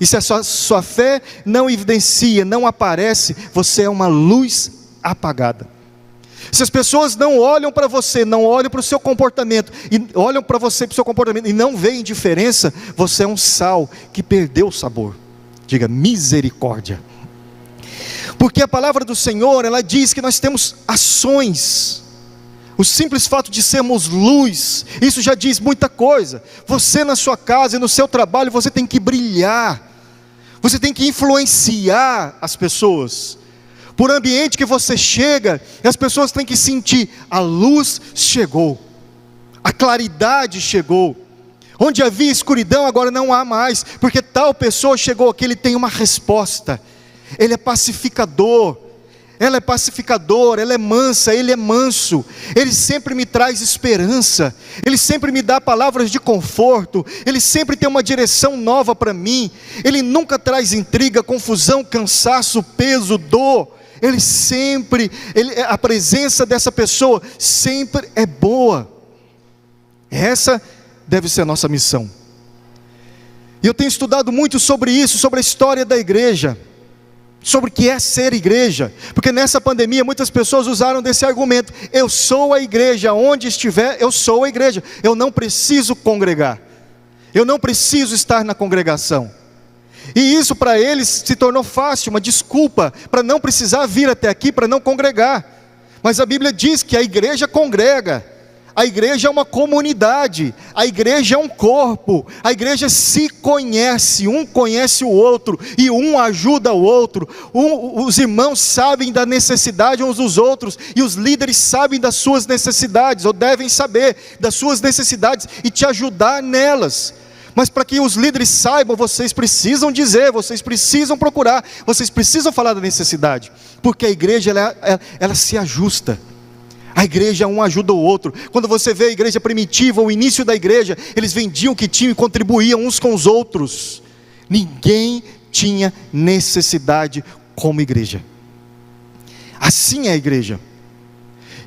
E se a sua fé não evidencia, não aparece, você é uma luz apagada. Se as pessoas não olham para você, não olham para o seu comportamento, e olham para você, para o seu comportamento, e não veem diferença, você é um sal que perdeu o sabor. Diga misericórdia. Porque a palavra do Senhor, ela diz que nós temos ações. O simples fato de sermos luz, isso já diz muita coisa. Você na sua casa e no seu trabalho, você tem que brilhar. Você tem que influenciar as pessoas. Por ambiente que você chega, as pessoas têm que sentir, a luz chegou, a claridade chegou. Onde havia escuridão, agora não há mais, porque tal pessoa chegou aqui, ele tem uma resposta. Ele é pacificador, ela é pacificadora, ela é mansa, ele é manso. Ele sempre me traz esperança, ele sempre me dá palavras de conforto, ele sempre tem uma direção nova para mim. Ele nunca traz intriga, confusão, cansaço, peso, dor. A presença dessa pessoa sempre é boa. Essa deve ser a nossa missão. E eu tenho estudado muito sobre isso, sobre a história da igreja, sobre o que é ser igreja, porque nessa pandemia muitas pessoas usaram desse argumento: eu sou a igreja, onde estiver eu sou a igreja, eu não preciso congregar, eu não preciso estar na congregação. E isso para eles se tornou fácil, uma desculpa para não precisar vir até aqui, para não congregar. Mas a Bíblia diz que a igreja congrega, a igreja é uma comunidade, a igreja é um corpo, a igreja se conhece, um conhece o outro, e um ajuda o outro. Os irmãos sabem da necessidade uns dos outros, e os líderes sabem das suas necessidades, ou devem saber das suas necessidades, e te ajudar nelas. Mas para que os líderes saibam, vocês precisam dizer, vocês precisam procurar, vocês precisam falar da necessidade, porque a igreja ela se ajusta. A igreja um ajuda o outro. Quando você vê a igreja primitiva, o início da igreja, eles vendiam o que tinham e contribuíam uns com os outros. Ninguém tinha necessidade como igreja. Assim é a igreja.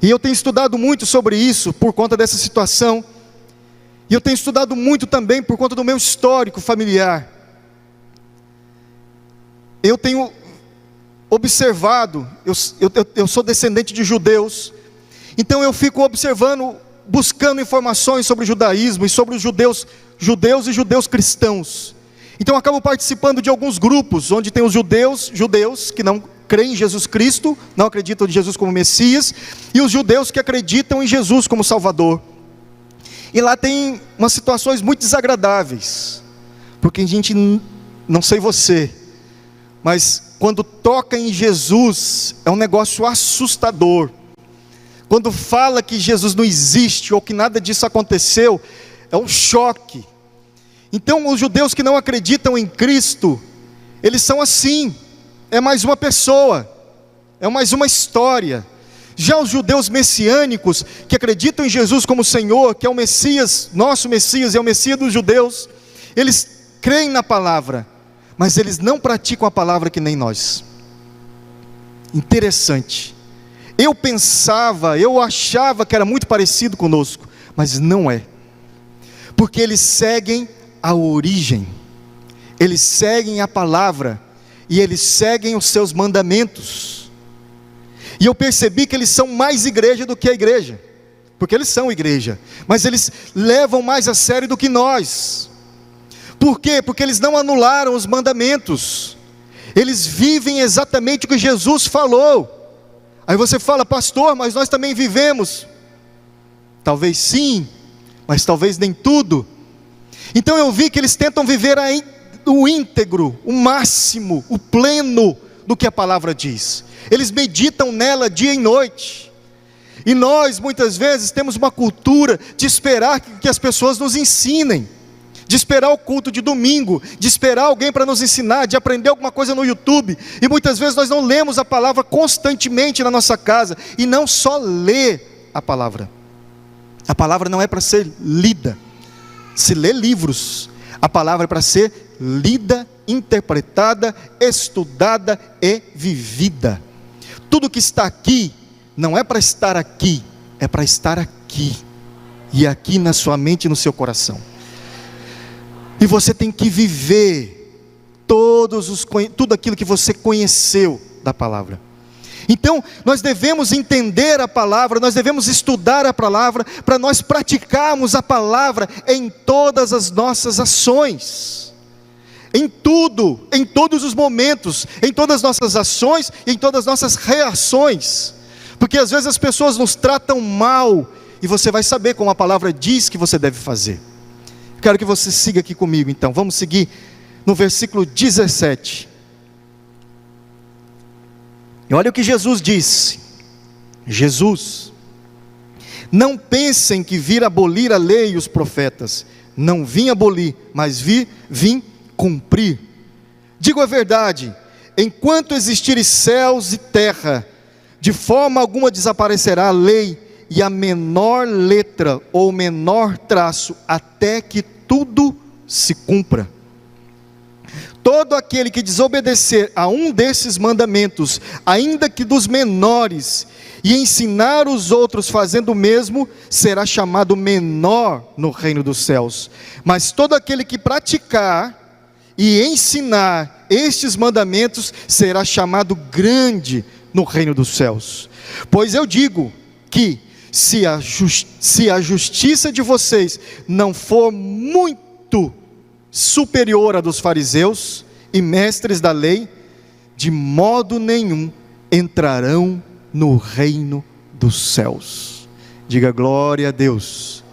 E eu tenho estudado muito sobre isso por conta dessa situação. E eu tenho estudado muito também por conta do meu histórico familiar. Eu tenho observado, eu sou descendente de judeus, então eu fico observando, buscando informações sobre o judaísmo e sobre os judeus e judeus cristãos. Então eu acabo participando de alguns grupos, onde tem os judeus que não creem em Jesus Cristo, não acreditam em Jesus como Messias, e os judeus que acreditam em Jesus como Salvador. E lá tem umas situações muito desagradáveis, porque a gente, não sei você, mas quando toca em Jesus, é um negócio assustador. Quando fala que Jesus não existe, ou que nada disso aconteceu, é um choque. Então os judeus que não acreditam em Cristo, eles são assim, é mais uma pessoa, é mais uma história. Já os judeus messiânicos, que acreditam em Jesus como Senhor, que é o Messias, nosso Messias, é o Messias dos judeus, eles creem na palavra, mas eles não praticam a palavra que nem nós. Interessante. Eu achava que era muito parecido conosco, mas não é. Porque eles seguem a origem, eles seguem a palavra, e eles seguem os seus mandamentos. E eu percebi que eles são mais igreja do que a igreja, porque eles são igreja, mas eles levam mais a sério do que nós. Por quê? Porque eles não anularam os mandamentos, eles vivem exatamente o que Jesus falou. Aí você fala: pastor, mas nós também vivemos. Talvez sim, mas talvez nem tudo. Então eu vi que eles tentam viver o íntegro, o máximo, o pleno do que a palavra diz. Eles meditam nela dia e noite. E nós muitas vezes temos uma cultura de esperar que as pessoas nos ensinem, de esperar o culto de domingo, de esperar alguém para nos ensinar, de aprender alguma coisa no YouTube. E muitas vezes nós não lemos a palavra constantemente na nossa casa, e não só ler a palavra. A palavra não é para ser lida, se lê livros. A palavra é para ser lida, interpretada, estudada e vivida. Tudo que está aqui não é para estar aqui, é para estar aqui, e aqui na sua mente e no seu coração. E você tem que viver tudo aquilo que você conheceu da palavra. Então, nós devemos entender a palavra, nós devemos estudar a palavra, para nós praticarmos a palavra em todas as nossas ações, em tudo, em todos os momentos, em todas as nossas ações, em todas as nossas reações, porque às vezes as pessoas nos tratam mal, e você vai saber como a palavra diz que você deve fazer. Quero que você siga aqui comigo então, vamos seguir no versículo 17, e olha o que Jesus disse. Jesus: não pensem que vir abolir a lei e os profetas. Não vim abolir, mas vim cumprir. Digo a verdade: enquanto existirem céus e terra, de forma alguma desaparecerá a lei e a menor letra ou menor traço, até que tudo se cumpra. Todo aquele que desobedecer a um desses mandamentos, ainda que dos menores, e ensinar os outros fazendo o mesmo, será chamado menor no reino dos céus. Mas todo aquele que praticar e ensinar estes mandamentos, será chamado grande no reino dos céus. Pois eu digo que, se a justiça de vocês não for muito superior à dos fariseus e mestres da lei, de modo nenhum entrarão no reino dos céus. Diga glória a Deus.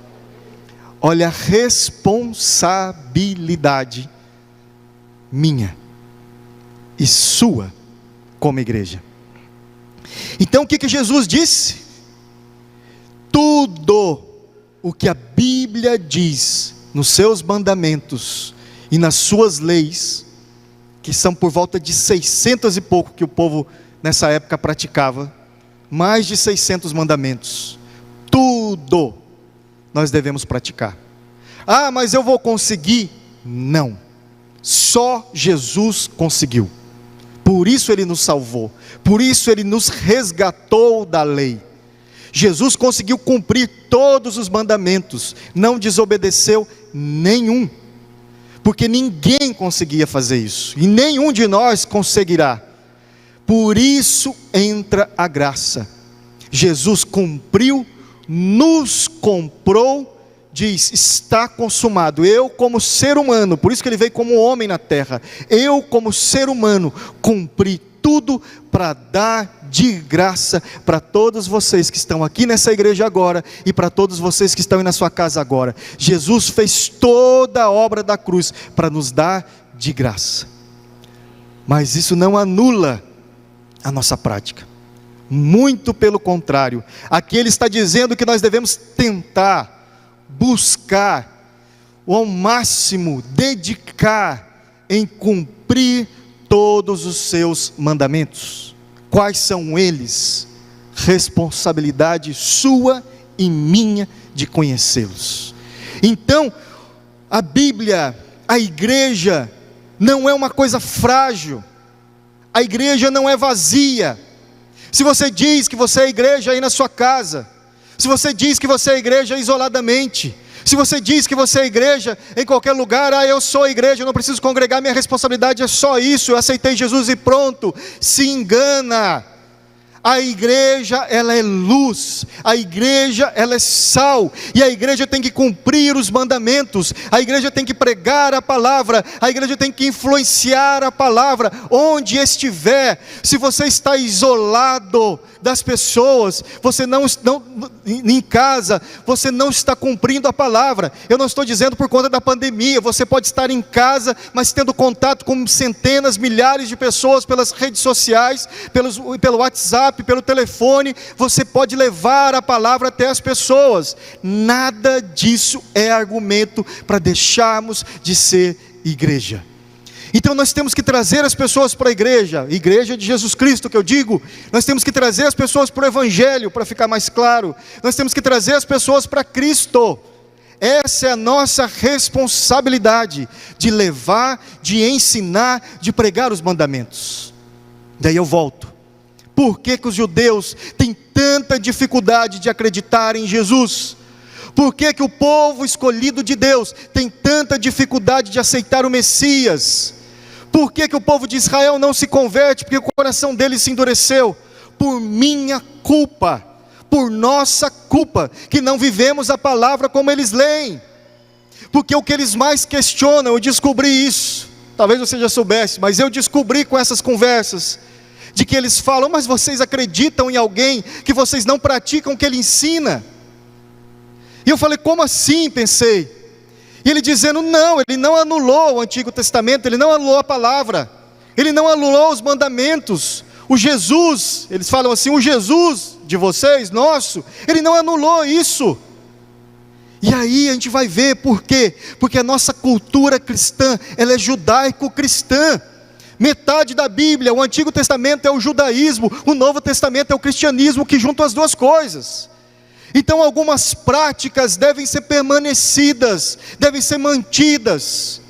Olha a responsabilidade minha e sua como igreja. Então o que Jesus disse? Tudo o que a Bíblia diz nos seus mandamentos e nas suas leis, que são por volta de 600 e pouco que o povo nessa época praticava, mais de 600 mandamentos, tudo nós devemos praticar. Ah, mas eu vou conseguir? Não, só Jesus conseguiu. Por isso Ele nos salvou, por isso Ele nos resgatou da lei. Jesus conseguiu cumprir todos os mandamentos, não desobedeceu nenhum, porque ninguém conseguia fazer isso, e nenhum de nós conseguirá. Por isso entra a graça. Jesus cumpriu, nos comprou, diz: está consumado. Eu como ser humano, por isso que Ele veio como homem na terra, eu como ser humano cumpri tudo para dar de graça para todos vocês que estão aqui nessa igreja agora, e para todos vocês que estão aí na sua casa agora. Jesus fez toda a obra da cruz para nos dar de graça, mas isso não anula a nossa prática, muito pelo contrário. Aqui Ele está dizendo que nós devemos tentar, buscar, ao máximo, dedicar em cumprir todos os seus mandamentos. Quais são eles? Responsabilidade sua e minha de conhecê-los. Então, a Bíblia, a igreja, não é uma coisa frágil, a igreja não é vazia. Se você diz que você é igreja aí na sua casa, se você diz que você é igreja isoladamente, se você diz que você é igreja em qualquer lugar, eu sou a igreja, eu não preciso congregar, minha responsabilidade é só isso, eu aceitei Jesus e pronto, se engana. A igreja, ela é luz, a igreja, ela é sal, e a igreja tem que cumprir os mandamentos, a igreja tem que pregar a palavra, a igreja tem que influenciar a palavra, onde estiver. Se você está isolado das pessoas, você não em casa, você não está cumprindo a palavra. Eu não estou dizendo por conta da pandemia, você pode estar em casa, mas tendo contato com centenas, milhares de pessoas pelas redes sociais, pelo WhatsApp, pelo telefone, você pode levar a palavra até as pessoas. Nada disso é argumento para deixarmos de ser igreja. Então nós temos que trazer as pessoas para a igreja de Jesus Cristo que eu digo. Nós temos que trazer as pessoas para o Evangelho, para ficar mais claro. Nós temos que trazer as pessoas para Cristo. Essa é a nossa responsabilidade, de levar, de ensinar, de pregar os mandamentos. Daí eu volto. Por que os judeus têm tanta dificuldade de acreditar em Jesus? Por que o povo escolhido de Deus tem tanta dificuldade de aceitar o Messias? Por que o povo de Israel não se converte? Porque o coração deles se endureceu. Por minha culpa, por nossa culpa, que não vivemos a palavra como eles leem. Porque o que eles mais questionam, eu descobri isso, talvez você já soubesse, mas eu descobri com essas conversas, de que eles falam: mas vocês acreditam em alguém que vocês não praticam o que ele ensina? E eu falei: como assim? Pensei. E ele dizendo: não, ele não anulou o Antigo Testamento, ele não anulou a palavra, ele não anulou os mandamentos. O Jesus, eles falam assim, o Jesus de vocês, nosso, ele não anulou isso. E aí a gente vai ver por quê? Porque a nossa cultura cristã, ela é judaico-cristã. Metade da Bíblia, o Antigo Testamento é o judaísmo, o Novo Testamento é o cristianismo, que juntam as duas coisas. Então algumas práticas devem ser permanecidas, devem ser mantidas.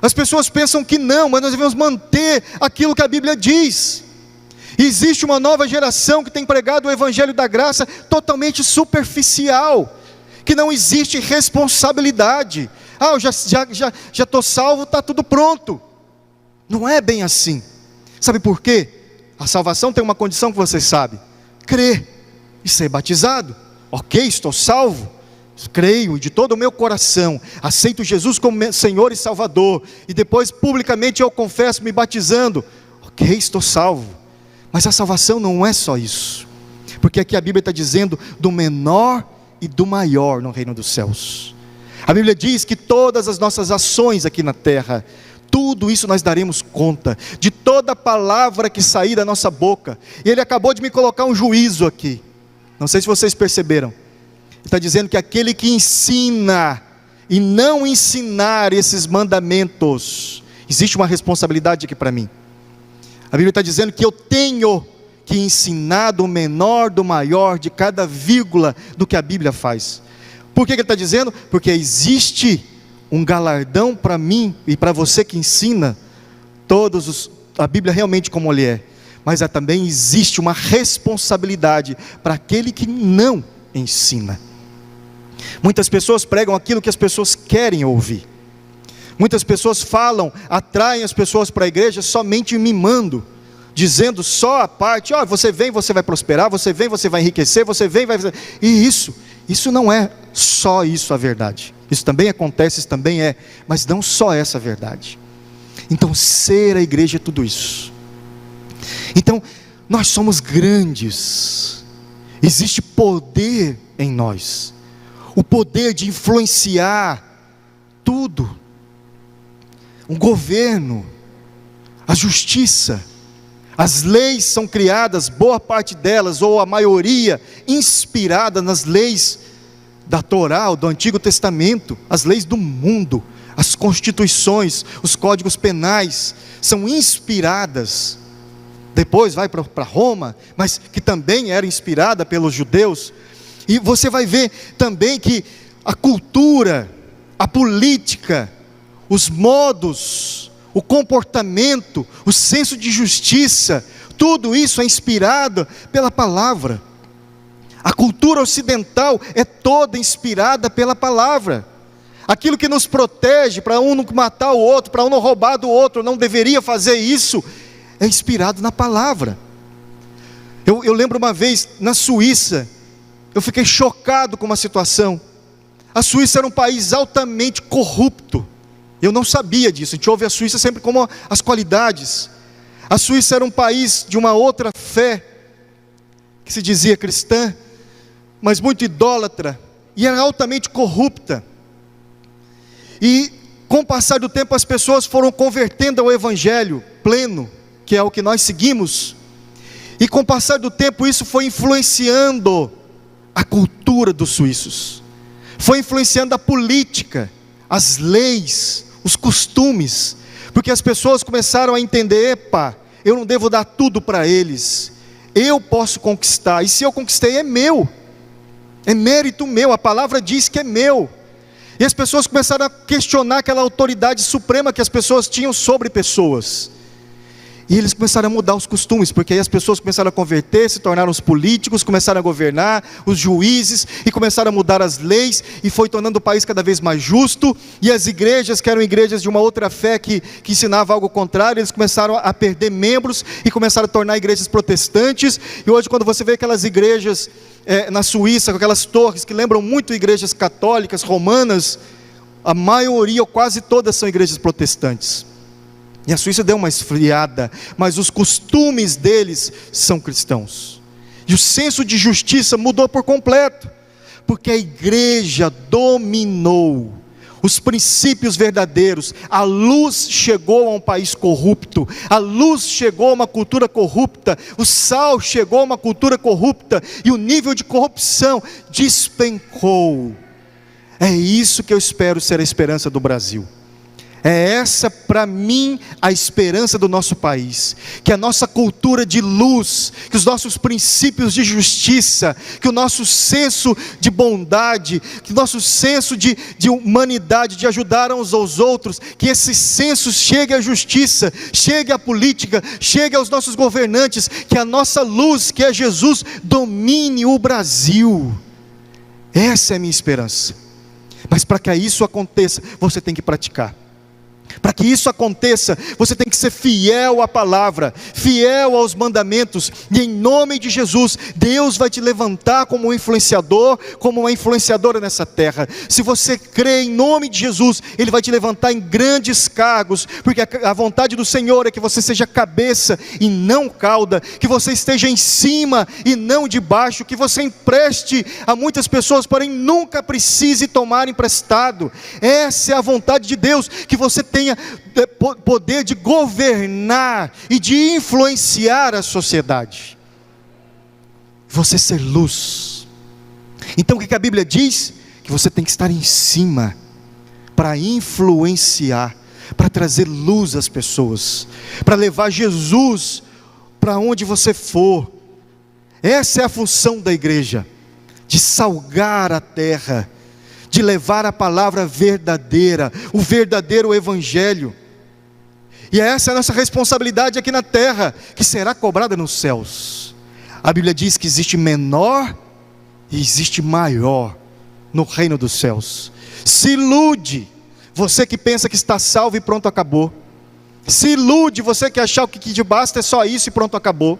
As pessoas pensam que não, mas nós devemos manter aquilo que a Bíblia diz. Existe uma nova geração que tem pregado o Evangelho da Graça totalmente superficial, que não existe responsabilidade. Eu já estou salvo, está tudo pronto. Não é bem assim. Sabe por quê? A salvação tem uma condição que você sabe: crer e ser batizado. Ok, estou salvo, creio de todo o meu coração, aceito Jesus como Senhor e Salvador, e depois publicamente eu confesso me batizando. Ok, estou salvo. Mas a salvação não é só isso, porque aqui a Bíblia está dizendo do menor e do maior no reino dos céus. A Bíblia diz que todas as nossas ações aqui na terra, tudo isso nós daremos conta, de toda palavra que sair da nossa boca. E ele acabou de me colocar um juízo aqui, não sei se vocês perceberam. Ele está dizendo que aquele que ensina e não ensinar esses mandamentos, existe uma responsabilidade aqui para mim. A Bíblia está dizendo que eu tenho que ensinar do menor, do maior, de cada vírgula do que a Bíblia faz. Por que ele está dizendo? Porque existe um galardão para mim e para você que ensina a Bíblia realmente como ele é. Mas também existe uma responsabilidade para aquele que não ensina. Muitas pessoas pregam aquilo que as pessoas querem ouvir. Muitas pessoas falam, atraem as pessoas para a igreja somente mimando, dizendo só a parte: você vem, você vai prosperar, você vem, você vai enriquecer, você vem, vai... E isso não é só isso a verdade. Isso também acontece, isso também é, mas não só essa verdade. Então ser a igreja é tudo isso. Então nós somos grandes, existe poder em nós, o poder de influenciar tudo. Um governo, a justiça, as leis são criadas, boa parte delas, ou a maioria, inspirada nas leis da Torá, ou do Antigo Testamento, as leis do mundo, as constituições, os códigos penais, são inspiradas, depois vai para Roma, mas que também era inspirada pelos judeus. E você vai ver também que a cultura, a política, os modos, o comportamento, o senso de justiça, tudo isso é inspirado pela palavra. A cultura ocidental é toda inspirada pela palavra. Aquilo que nos protege para um não matar o outro, para um não roubar do outro, não deveria fazer isso, é inspirado na palavra. Eu lembro uma vez na Suíça, eu fiquei chocado com uma situação. A Suíça era um país altamente corrupto. Eu não sabia disso. A gente ouve a Suíça sempre como as qualidades. A Suíça era um país de uma outra fé, que se dizia cristã, mas muito idólatra, e era altamente corrupta. E com o passar do tempo as pessoas foram convertendo ao Evangelho pleno, que é o que nós seguimos. E com o passar do tempo isso foi influenciando a cultura dos suíços, foi influenciando a política, as leis, os costumes, porque as pessoas começaram a entender: eu não devo dar tudo para eles, eu posso conquistar, e se eu conquistei é meu, é mérito meu, a palavra diz que é meu. E as pessoas começaram a questionar aquela autoridade suprema que as pessoas tinham sobre pessoas. E eles começaram a mudar os costumes, porque aí as pessoas começaram a converter, se tornaram os políticos, começaram a governar, os juízes, e começaram a mudar as leis, e foi tornando o país cada vez mais justo, e as igrejas, que eram igrejas de uma outra fé, que ensinava algo contrário, eles começaram a perder membros, e começaram a tornar igrejas protestantes, e hoje quando você vê aquelas igrejas na Suíça, com aquelas torres, que lembram muito igrejas católicas, romanas, a maioria, ou quase todas, são igrejas protestantes. E a Suíça deu uma esfriada, mas os costumes deles são cristãos. E o senso de justiça mudou por completo, porque a igreja dominou os princípios verdadeiros. A luz chegou a um país corrupto, a luz chegou a uma cultura corrupta, o sal chegou a uma cultura corrupta, e o nível de corrupção despencou. É isso que eu espero ser a esperança do Brasil. É essa, para mim, a esperança do nosso país, que a nossa cultura de luz, que os nossos princípios de justiça, que o nosso senso de bondade, que o nosso senso de humanidade, de ajudar uns aos outros, que esse senso chegue à justiça, chegue à política, chegue aos nossos governantes, que a nossa luz, que é Jesus, domine o Brasil. Essa é a minha esperança. Mas para que isso aconteça, você tem que praticar. Para que isso aconteça, você tem que ser fiel à palavra, fiel aos mandamentos, e em nome de Jesus, Deus vai te levantar como um influenciador, como uma influenciadora nessa terra. Se você crê em nome de Jesus, Ele vai te levantar em grandes cargos, porque a vontade do Senhor é que você seja cabeça e não cauda, que você esteja em cima e não debaixo, que você empreste a muitas pessoas, porém nunca precise tomar emprestado. Essa é a vontade de Deus, que você tenha poder de governar e de influenciar a sociedade, você ser luz. Então o que a Bíblia diz? Que você tem que estar em cima, para influenciar, para trazer luz às pessoas, para levar Jesus para onde você for. Essa é a função da igreja, de salgar a terra, de levar a palavra verdadeira, o verdadeiro evangelho. E essa é a nossa responsabilidade aqui na terra, que será cobrada nos céus. A Bíblia diz que existe menor e existe maior no reino dos céus. Se ilude você que pensa que está salvo e pronto, acabou. Se ilude você que achar que de basta é só isso e pronto, acabou.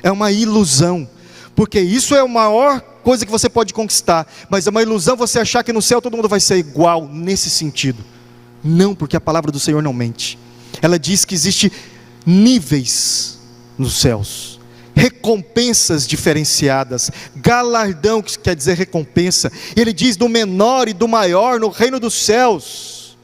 É uma ilusão, porque isso é a maior coisa que você pode conquistar, mas é uma ilusão você achar que no céu todo mundo vai ser igual nesse sentido. Não, porque a palavra do Senhor não mente. Ela diz que existe níveis nos céus, recompensas diferenciadas, galardão, que quer dizer recompensa. Ele diz do menor e do maior no reino dos céus.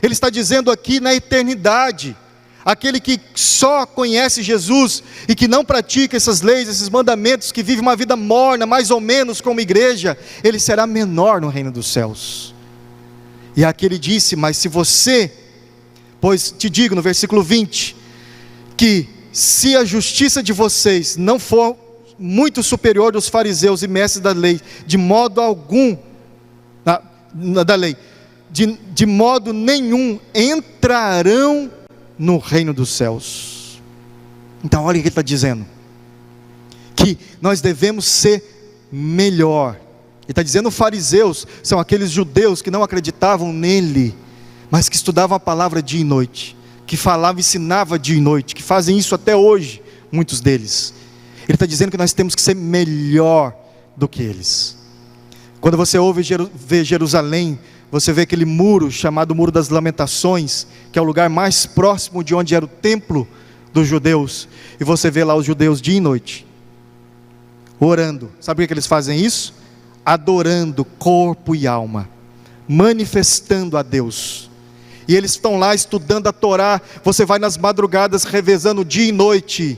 Ele está dizendo aqui na eternidade. Aquele que só conhece Jesus e que não pratica essas leis, esses mandamentos, que vive uma vida morna, mais ou menos como igreja, ele será menor no reino dos céus. E aqui ele disse: mas se você, pois te digo no versículo 20, que se a justiça de vocês não for muito superior dos fariseus e mestres da lei, de modo algum, da lei, de modo nenhum entrarão no reino dos céus. Então olha o que ele está dizendo, que nós devemos ser melhor. Ele está dizendo: fariseus são aqueles judeus que não acreditavam nele, mas que estudavam a palavra dia e noite, que falavam e ensinavam dia e noite, que fazem isso até hoje, muitos deles. Ele está dizendo que nós temos que ser melhor do que eles. Quando você vê Jerusalém, você vê aquele muro chamado Muro das Lamentações, que é o lugar mais próximo de onde era o templo dos judeus, e você vê lá os judeus dia e noite, orando. Sabe por que eles fazem isso? Adorando corpo e alma, manifestando a Deus. E eles estão lá estudando a Torá. Você vai nas madrugadas revezando dia e noite,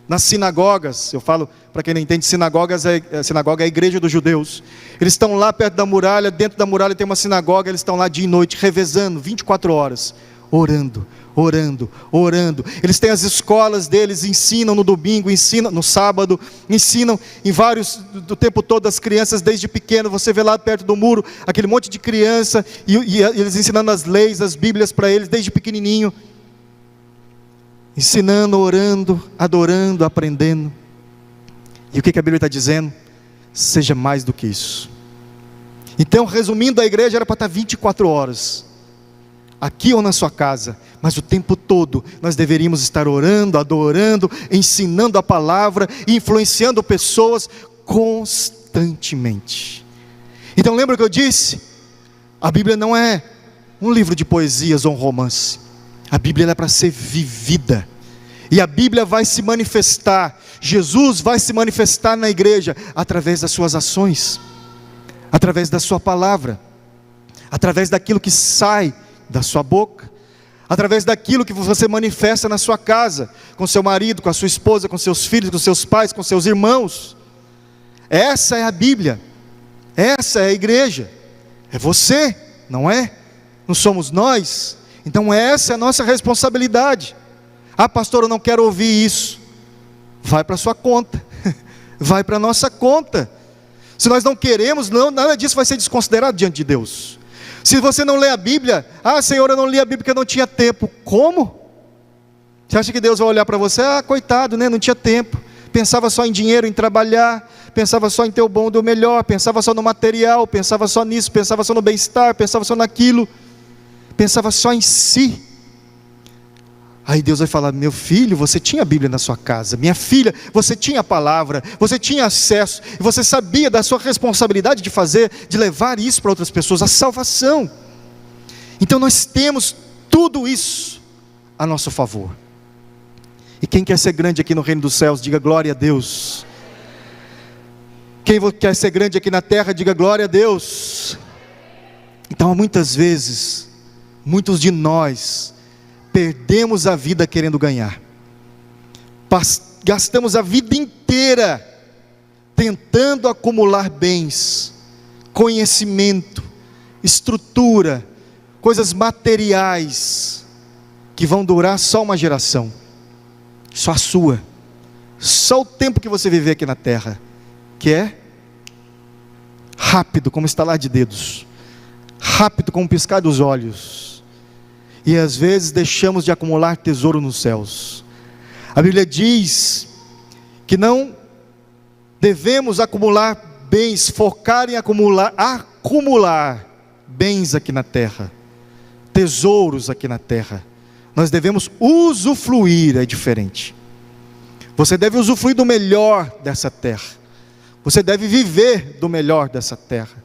nas sinagogas. Eu falo, para quem não entende, sinagoga é a igreja dos judeus. Eles estão lá perto da muralha, dentro da muralha tem uma sinagoga, eles estão lá dia e noite, revezando, 24 horas, orando, orando, orando. Eles têm as escolas deles, ensinam no domingo, ensinam no sábado, ensinam em vários, do tempo todo, as crianças desde pequeno. Você vê lá perto do muro, aquele monte de criança, e eles ensinando as leis, as bíblias para eles, desde pequenininho. ensinando, orando, adorando, aprendendo. E o que a Bíblia está dizendo? Seja mais do que isso. Então, resumindo, a igreja era para estar 24 horas, aqui ou na sua casa, mas o tempo todo nós deveríamos estar orando, adorando, ensinando a palavra, influenciando pessoas constantemente. Então lembra o que eu disse? A Bíblia não é um livro de poesias ou um romance. A Bíblia é para ser vivida. E a Bíblia vai se manifestar, Jesus vai se manifestar na igreja através das suas ações, através da sua palavra, através daquilo que sai da sua boca, através daquilo que você manifesta na sua casa, com seu marido, com a sua esposa, com seus filhos, com seus pais, com seus irmãos. Essa é a Bíblia, essa é a igreja, é você, não é? Não somos nós. Então essa é a nossa responsabilidade. Ah, pastor, eu não quero ouvir isso. Vai para a sua conta, vai para a nossa conta. Se nós não queremos, nada disso vai ser desconsiderado diante de Deus. Se você não lê a Bíblia, ah, Senhor, eu não li a Bíblia porque eu não tinha tempo. Como? Você acha que Deus vai olhar para você? Ah, coitado, né? Não tinha tempo. Pensava só em dinheiro, em trabalhar, pensava só em ter o bom do melhor, pensava só no material, pensava só nisso, pensava só no bem-estar, pensava só naquilo, pensava só em si. Aí Deus vai falar: meu filho, você tinha a Bíblia na sua casa. Minha filha, você tinha a palavra, você tinha acesso, e você sabia da sua responsabilidade de fazer, de levar isso para outras pessoas, a salvação. Então nós temos tudo isso a nosso favor. E quem quer ser grande aqui no reino dos céus, diga glória a Deus. Quem quer ser grande aqui na terra, diga glória a Deus. Então muitas vezes, muitos de nós perdemos a vida querendo ganhar, gastamos a vida inteira tentando acumular bens, conhecimento, estrutura, coisas materiais, que vão durar só uma geração, só a sua, só o tempo que você viver aqui na terra, que é rápido como estalar de dedos, rápido como piscar dos olhos. E às vezes deixamos de acumular tesouro nos céus. A Bíblia diz que não devemos acumular bens, focar em acumular bens aqui na terra, tesouros aqui na terra. Nós devemos usufruir, é diferente. Você deve usufruir do melhor dessa terra. Você deve viver do melhor dessa terra.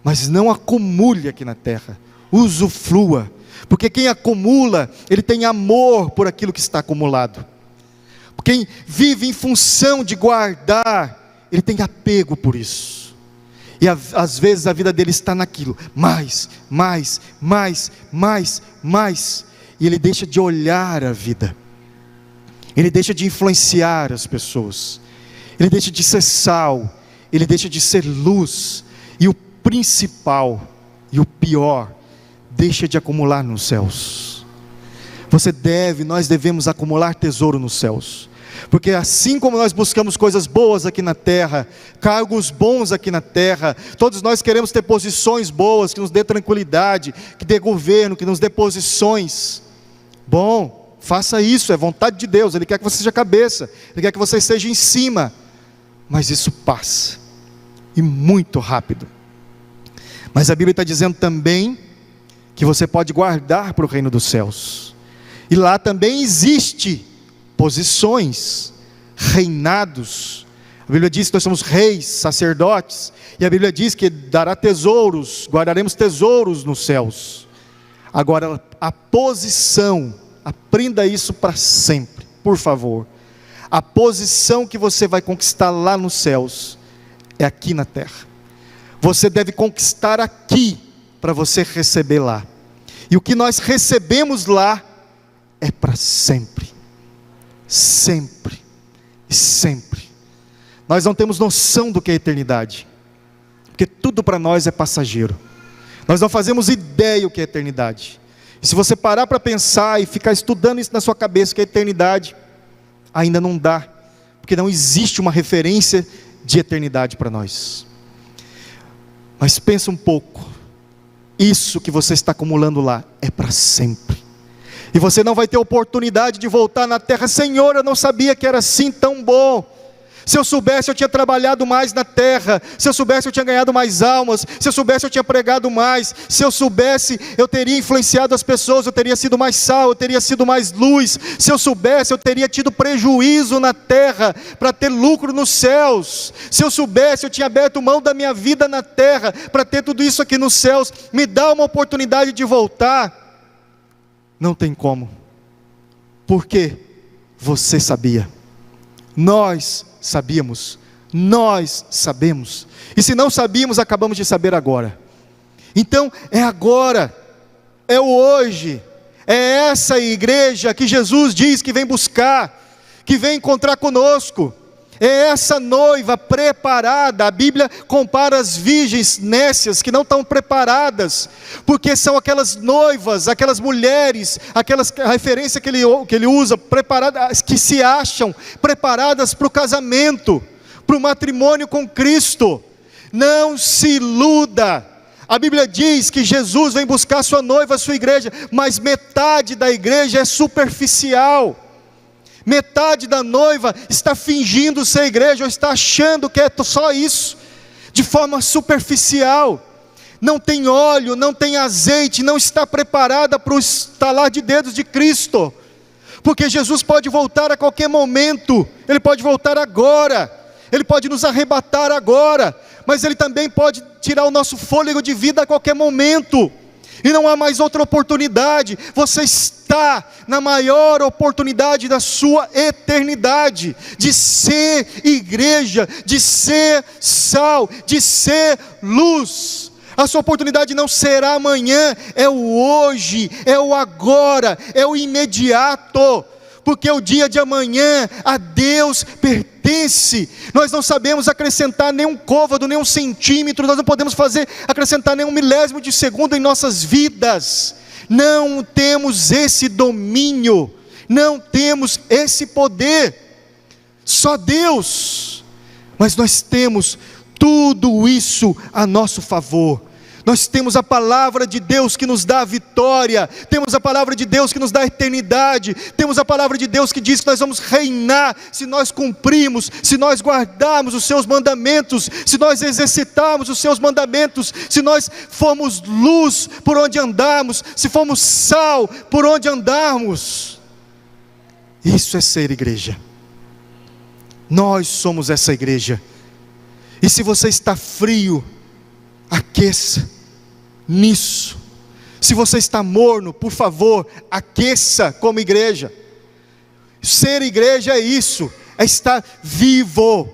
Mas não acumule aqui na terra, usufrua. Porque quem acumula, ele tem amor por aquilo que está acumulado. Quem vive em função de guardar, ele tem apego por isso. E às vezes a vida dele está naquilo, mais. E ele deixa de olhar a vida. Ele deixa de influenciar as pessoas. Ele deixa de ser sal. Ele deixa de ser luz. E o principal, e o pior, deixa de acumular nos céus. Nós devemos acumular tesouro nos céus. Porque assim como nós buscamos coisas boas aqui na terra, cargos bons aqui na terra, todos nós queremos ter posições boas, que nos dê tranquilidade, que dê governo, que nos dê posições. Bom, faça isso, é vontade de Deus, Ele quer que você seja cabeça, Ele quer que você esteja em cima. Mas isso passa, e muito rápido. Mas a Bíblia está dizendo também que você pode guardar para o reino dos céus. E lá também existe posições, reinados. A Bíblia diz que nós somos reis, sacerdotes. E a Bíblia diz que dará tesouros, guardaremos tesouros nos céus. Agora, a posição, aprenda isso para sempre, por favor. A posição que você vai conquistar lá nos céus, é aqui na terra. Você deve conquistar aqui, para você receber lá. E o que nós recebemos lá é para sempre. Sempre. E sempre. Nós não temos noção do que é eternidade. Porque tudo para nós é passageiro. Nós não fazemos ideia o que é eternidade. E se você parar para pensar e ficar estudando isso na sua cabeça, o que é eternidade, ainda não dá. Porque não existe uma referência de eternidade para nós. Mas pensa um pouco. Isso que você está acumulando lá é para sempre. E você não vai ter oportunidade de voltar na terra. Senhor, eu não sabia que era assim tão bom. Se eu soubesse, eu tinha trabalhado mais na terra. Se eu soubesse, eu tinha ganhado mais almas. Se eu soubesse, eu tinha pregado mais. Se eu soubesse, eu teria influenciado as pessoas. Eu teria sido mais sal, eu teria sido mais luz. Se eu soubesse, eu teria tido prejuízo na terra para ter lucro nos céus. Se eu soubesse, eu tinha aberto mão da minha vida na terra para ter tudo isso aqui nos céus. Me dá uma oportunidade de voltar. Não tem como. Porque você sabia. Nós sabíamos, nós sabemos, e se não sabíamos, acabamos de saber agora. Então é agora, é o hoje, é essa igreja que Jesus diz que vem buscar, que vem encontrar conosco, é essa noiva preparada. A Bíblia compara as virgens nécias que não estão preparadas, porque são aquelas noivas, aquelas mulheres, a referência que ele usa, preparadas, que se acham preparadas para o casamento, para o matrimônio com Cristo. Não se iluda. A Bíblia diz que Jesus vem buscar a sua noiva, a sua igreja, mas metade da igreja é superficial. Metade da noiva está fingindo ser igreja, ou está achando que é só isso, de forma superficial. Não tem óleo, não tem azeite, não está preparada para o estalar de dedos de Cristo. Porque Jesus pode voltar a qualquer momento, Ele pode voltar agora, Ele pode nos arrebatar agora, mas Ele também pode tirar o nosso fôlego de vida a qualquer momento. E não há mais outra oportunidade. Você está na maior oportunidade da sua eternidade, de ser igreja, de ser sal, de ser luz. A sua oportunidade não será amanhã, é o hoje, é o agora, é o imediato. Porque o dia de amanhã a Deus pertence. Nós não sabemos acrescentar nenhum côvado, nenhum centímetro, nós não podemos acrescentar nenhum milésimo de segundo em nossas vidas. Não temos esse domínio, não temos esse poder, só Deus. Mas nós temos tudo isso a nosso favor. Nós temos a palavra de Deus que nos dá a vitória, temos a palavra de Deus que nos dá a eternidade, temos a palavra de Deus que diz que nós vamos reinar se nós cumprirmos, se nós guardarmos os seus mandamentos, se nós exercitarmos os seus mandamentos, se nós formos luz por onde andarmos, se formos sal por onde andarmos. Isso é ser igreja. Nós somos essa igreja. E se você está frio, aqueça nisso. Se você está morno, por favor, aqueça como igreja. Ser igreja é isso, é estar vivo.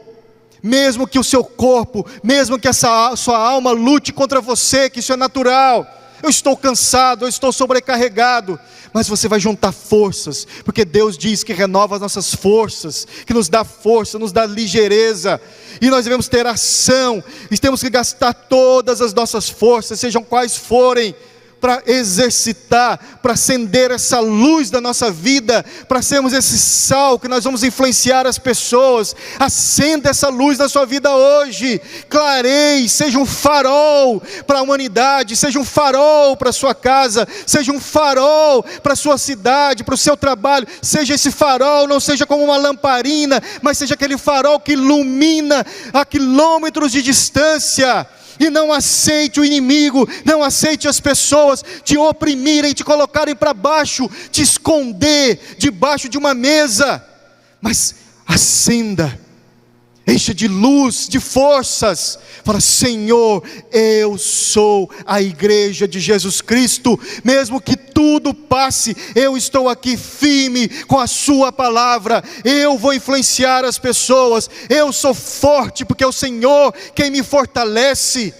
Mesmo que o seu corpo, mesmo que essa sua alma lute contra você, que isso é natural. Eu estou cansado, eu estou sobrecarregado. Mas você vai juntar forças, porque Deus diz que renova as nossas forças, que nos dá força, nos dá ligeireza, e nós devemos ter ação, e temos que gastar todas as nossas forças, sejam quais forem, para exercitar, para acender essa luz da nossa vida, para sermos esse sal que nós vamos influenciar as pessoas. Acenda essa luz na sua vida hoje, clareie, seja um farol para a humanidade, seja um farol para a sua casa, seja um farol para a sua cidade, para o seu trabalho. Seja esse farol, não seja como uma lamparina, mas seja aquele farol que ilumina a quilômetros de distância. E não aceite o inimigo, não aceite as pessoas te oprimirem, te colocarem para baixo, te esconder debaixo de uma mesa. Mas acenda, encha de luz, de forças. Fala: Senhor, eu sou a igreja de Jesus Cristo. Mesmo que tudo passe, eu estou aqui firme com a sua palavra. Eu vou influenciar as pessoas. Eu sou forte porque é o Senhor quem me fortalece.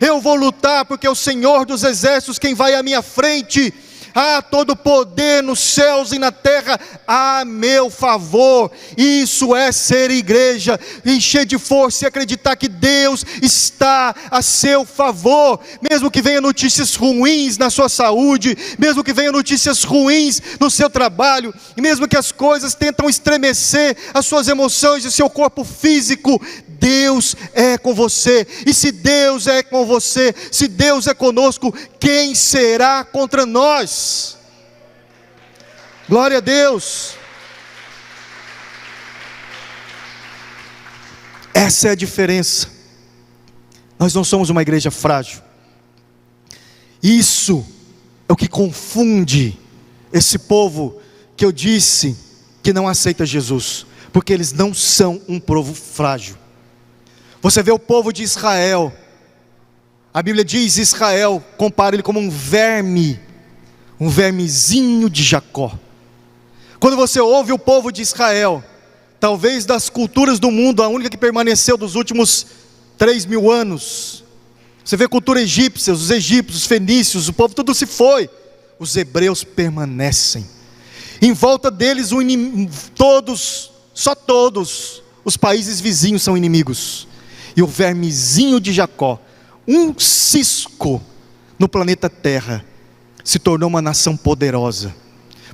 Eu vou lutar porque é o Senhor dos exércitos quem vai à minha frente. Há todo poder nos céus e na terra a meu favor. Isso é ser igreja, encher de força e acreditar que Deus está a seu favor. Mesmo que venham notícias ruins na sua saúde, mesmo que venham notícias ruins no seu trabalho, e mesmo que as coisas tentam estremecer as suas emoções e seu corpo físico, Deus é com você. E se Deus é com você, se Deus é conosco, quem será contra nós? Glória a Deus. Essa é a diferença. Nós não somos uma igreja frágil. Isso é o que confunde esse povo que eu disse que não aceita Jesus, porque eles não são um povo frágil. Você vê o povo de Israel, a Bíblia diz Israel, compara ele como um verme, um vermezinho de Jacó. Quando você ouve o povo de Israel, talvez das culturas do mundo, a única que permaneceu dos últimos 3.000 anos, você vê a cultura egípcia, os egípcios, os fenícios, o povo tudo se foi, os hebreus permanecem. Em volta deles, todos os países vizinhos são inimigos. E o vermezinho de Jacó, um cisco no planeta Terra, se tornou uma nação poderosa.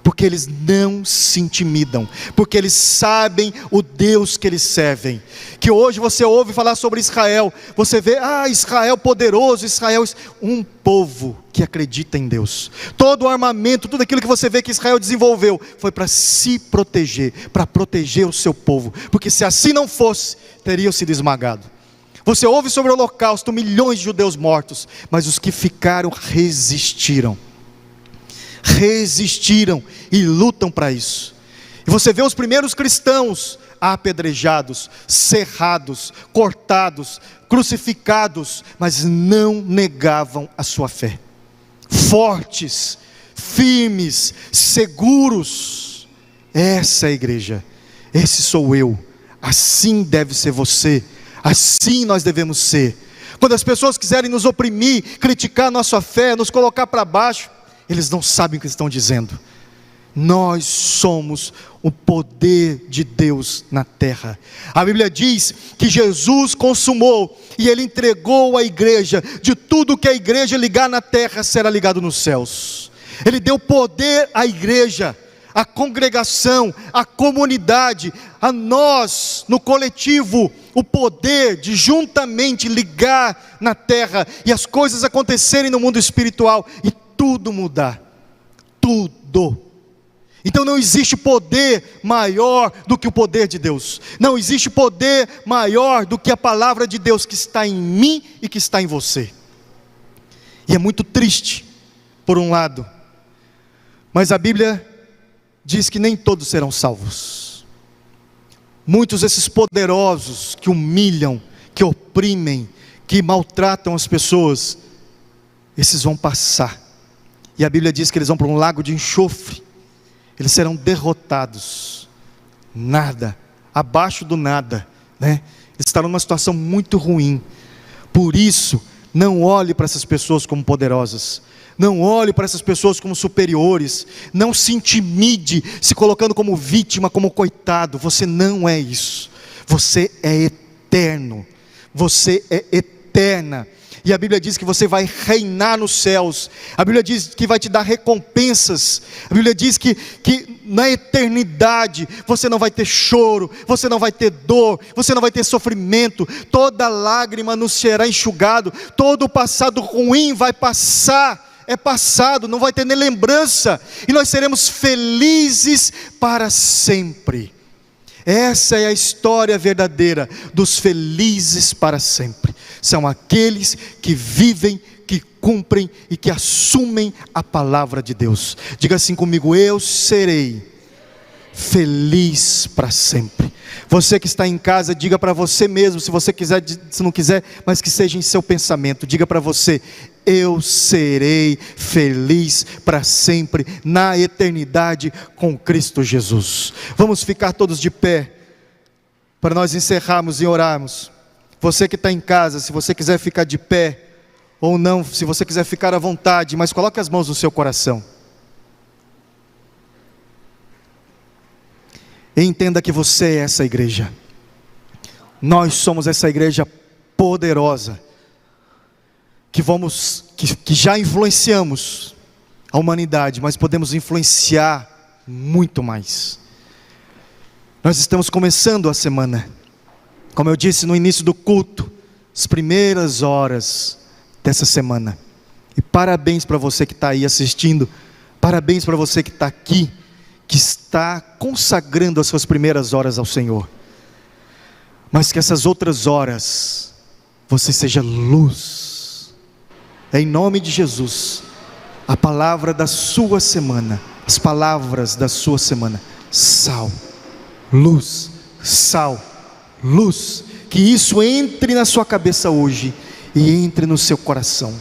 Porque eles não se intimidam, porque eles sabem o Deus que eles servem. Que hoje você ouve falar sobre Israel, você vê, Israel poderoso, Israel, um povo que acredita em Deus. Todo o armamento, tudo aquilo que você vê que Israel desenvolveu, foi para se proteger, para proteger o seu povo, porque se assim não fosse, teriam sido esmagados. Você ouve sobre o holocausto, milhões de judeus mortos, mas os que ficaram resistiram e lutam para isso. E você vê os primeiros cristãos apedrejados, serrados, cortados, crucificados, mas não negavam a sua fé. Fortes, firmes, seguros. Essa é a igreja, esse sou eu, assim deve ser você, assim nós devemos ser. Quando as pessoas quiserem nos oprimir, criticar a nossa fé, nos colocar para baixo, eles não sabem o que estão dizendo. Nós somos o poder de Deus na terra. A Bíblia diz que Jesus consumou e Ele entregou à igreja, de tudo que a igreja ligar na terra será ligado nos céus. Ele deu poder à igreja, à congregação, à comunidade, a nós, no coletivo, o poder de juntamente ligar na terra e as coisas acontecerem no mundo espiritual e tudo mudar, tudo. Então não existe poder maior do que o poder de Deus, não existe poder maior do que a palavra de Deus que está em mim e que está em você. E é muito triste, por um lado, mas a Bíblia diz que nem todos serão salvos. Muitos desses poderosos que humilham, que oprimem, que maltratam as pessoas, esses vão passar. E a Bíblia diz que eles vão para um lago de enxofre. Eles serão derrotados. Nada, abaixo do nada, né? Eles estarão numa situação muito ruim. Por isso, não olhe para essas pessoas como poderosas. Não olhe para essas pessoas como superiores. Não se intimide, se colocando como vítima, como coitado. Você não é isso. Você é eterno. Você é eterna. E a Bíblia diz que você vai reinar nos céus. A Bíblia diz que vai te dar recompensas. A Bíblia diz que na eternidade você não vai ter choro, você não vai ter dor, você não vai ter sofrimento. Toda lágrima nos será enxugado. Todo o passado ruim vai passar. É passado, não vai ter nem lembrança. E nós seremos felizes para sempre. Essa é a história verdadeira dos felizes para sempre. São aqueles que vivem, que cumprem e que assumem a palavra de Deus. Diga assim comigo: eu serei feliz para sempre. Você que está em casa, diga para você mesmo, se você quiser, se não quiser, mas que seja em seu pensamento, diga para você: eu serei feliz para sempre, na eternidade com Cristo Jesus. Vamos ficar todos de pé, para nós encerrarmos e orarmos. Você que está em casa, se você quiser ficar de pé, ou não, se você quiser ficar à vontade, mas coloque as mãos no seu coração. E entenda que você é essa igreja. Nós somos essa igreja poderosa, que já influenciamos a humanidade, mas podemos influenciar muito mais. Nós estamos começando a semana, como eu disse no início do culto, as primeiras horas dessa semana. E parabéns para você que está aí assistindo, parabéns para você que está aqui, que está consagrando as suas primeiras horas ao Senhor, mas que essas outras horas você seja luz. Em nome de Jesus, a palavra da sua semana, as palavras da sua semana: sal, luz, sal, luz. Que isso entre na sua cabeça hoje e entre no seu coração.